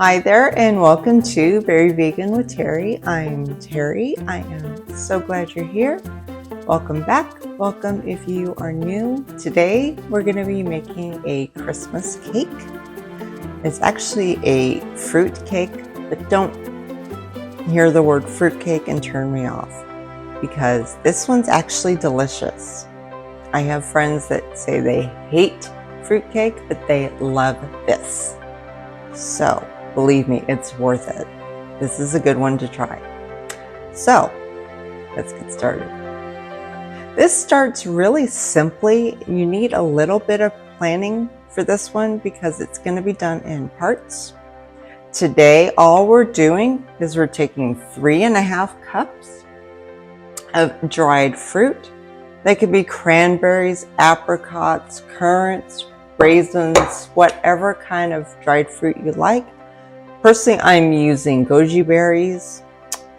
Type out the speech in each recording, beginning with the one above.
Hi there and welcome to Berry Vegan with Terry. I'm Terry. I am so glad you're here. Welcome back. Welcome if you are new. Today we're going to be making a Christmas cake. It's actually a fruit cake, but don't hear the word fruit cake and turn me off because this one's actually delicious. I have friends that say they hate fruit cake, but they love this. So believe me, it's worth it. This is a good one to try. So let's get started. This starts really simply. You need a little bit of planning for this one because it's going to be done in parts. Today, all we're doing is we're taking 3.5 cups of dried fruit. They could be cranberries, apricots, currants, raisins, whatever kind of dried fruit you like. Personally, I'm using goji berries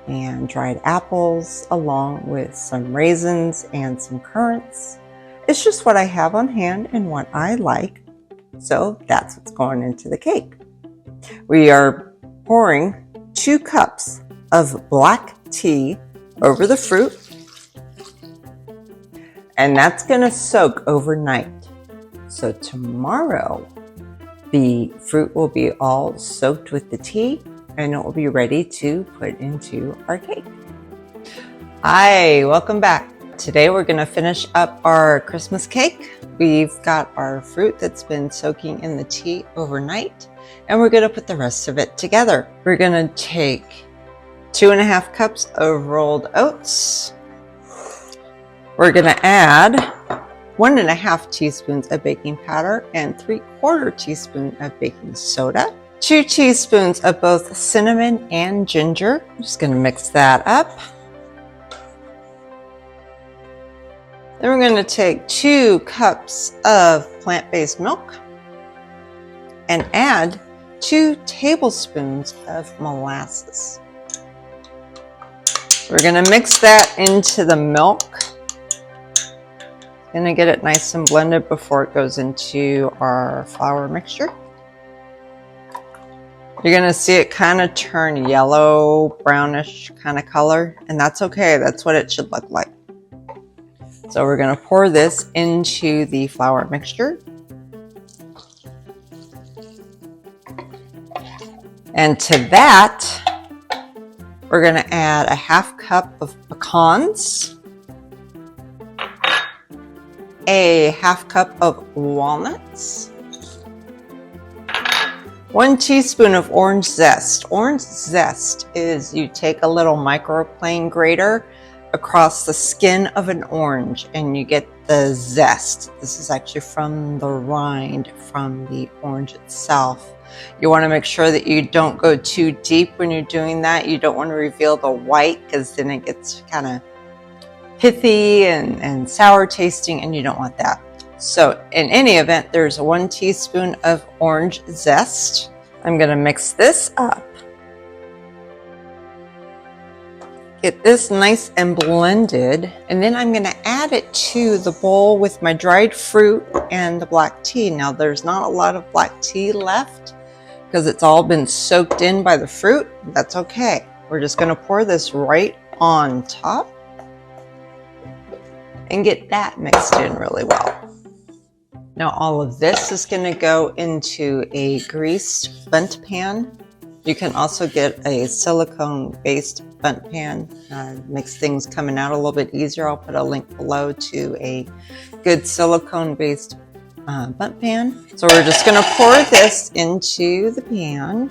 and dried apples along with some raisins and some currants. It's just what I have on hand and what I like. So that's what's going into the cake. We are pouring 2 cups of black tea over the fruit, and that's going to soak overnight. So tomorrow, the fruit will be all soaked with the tea and it will be ready to put into our cake. Hi, welcome back. Today we're going to finish up our Christmas cake. We've got our fruit that's been soaking in the tea overnight and we're going to put the rest of it together. We're going to take 2.5 cups of rolled oats. We're going to add 1.5 teaspoons of baking powder and 3/4 teaspoon of baking soda. 2 teaspoons of both cinnamon and ginger. I'm just going to mix that up. Then we're going to take 2 cups of plant-based milk and add 2 tablespoons of molasses. We're going to mix that into the milk. Gonna get it nice and blended before it goes into our flour mixture. You're gonna see it kind of turn yellow, brownish kind of color, and that's okay. That's what it should look like. So we're gonna pour this into the flour mixture. And to that, we're gonna add 1/2 cup of pecans, 1/2 cup of walnuts, 1 teaspoon of orange zest. Orange zest is you take a little microplane grater across the skin of an orange and you get the zest. This is actually from the rind from the orange itself. You want to make sure that you don't go too deep when you're doing that. You don't want to reveal the white because then it gets kind of pithy and sour tasting, and you don't want that. So in any event, there's 1 teaspoon of orange zest. I'm going to mix this up. Get this nice and blended, and then I'm going to add it to the bowl with my dried fruit and the black tea. Now there's not a lot of black tea left because it's all been soaked in by the fruit. That's okay. We're just going to pour this right on top and get that mixed in really well. Now all of this is going to go into a greased bundt pan. You can also get a silicone-based bundt pan. Makes things coming out a little bit easier. I'll put a link below to a good silicone-based bundt pan. So we're just going to pour this into the pan.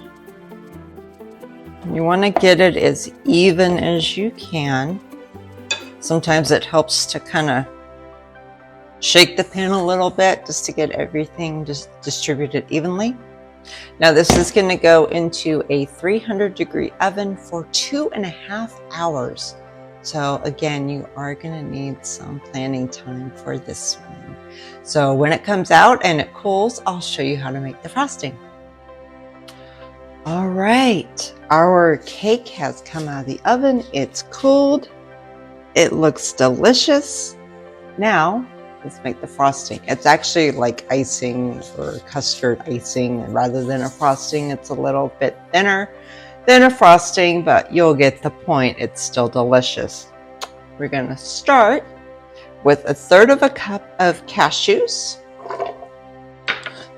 You want to get it as even as you can. Sometimes it helps to kind of shake the pan a little bit just to get everything just distributed evenly. Now this is going to go into a 300-degree oven for 2.5 hours. So again, you are going to need some planning time for this one. So when it comes out and it cools, I'll show you how to make the frosting. All right, our cake has come out of the oven. It's cooled. It looks delicious. Now Let's make the frosting. It's actually like icing or custard icing, and rather than a frosting, it's a little bit thinner than a frosting, but you'll get the point. It's still delicious. We're going to start with 1/3 cup of cashews,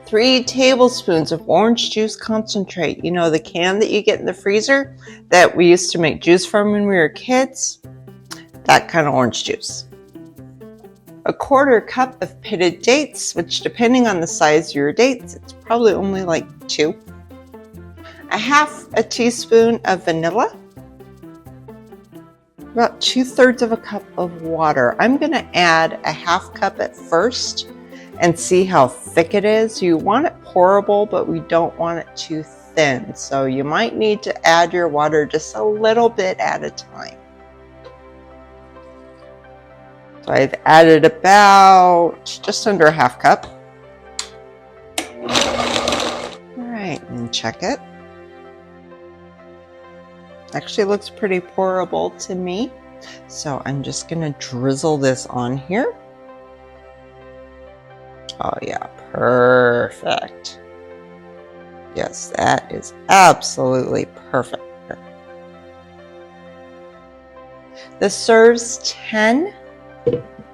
3 tablespoons of orange juice concentrate. You know, the can that you get in the freezer that we used to make juice from when we were kids? That kind of orange juice. 1/4 cup of pitted dates, which depending on the size of your dates, it's probably only like 2. 1/2 teaspoon of vanilla. About 2/3 cup of water. I'm going to add 1/2 cup at first and see how thick it is. You want it pourable, but we don't want it too thin. So you might need to add your water just a little bit at a time. So I've added about just under 1/2 cup. All right, and check it. Actually looks pretty pourable to me. So I'm just going to drizzle this on here. Oh yeah, perfect. Yes, that is absolutely perfect. This serves 10,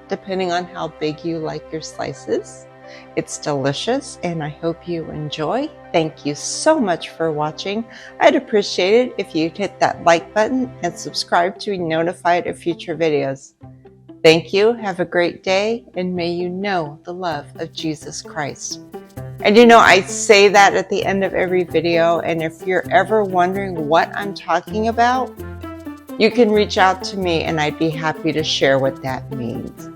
depending on how big you like your slices. It's delicious and I hope you enjoy. Thank you so much for watching. I'd appreciate it if you'd hit that like button and subscribe to be notified of future videos. Thank you, have a great day, and may you know the love of Jesus Christ. And you know, I say that at the end of every video, and if you're ever wondering what I'm talking about, you can reach out to me and I'd be happy to share what that means.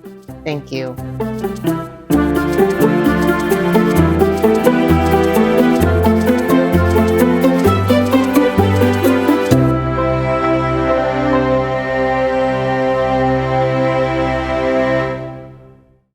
Thank you.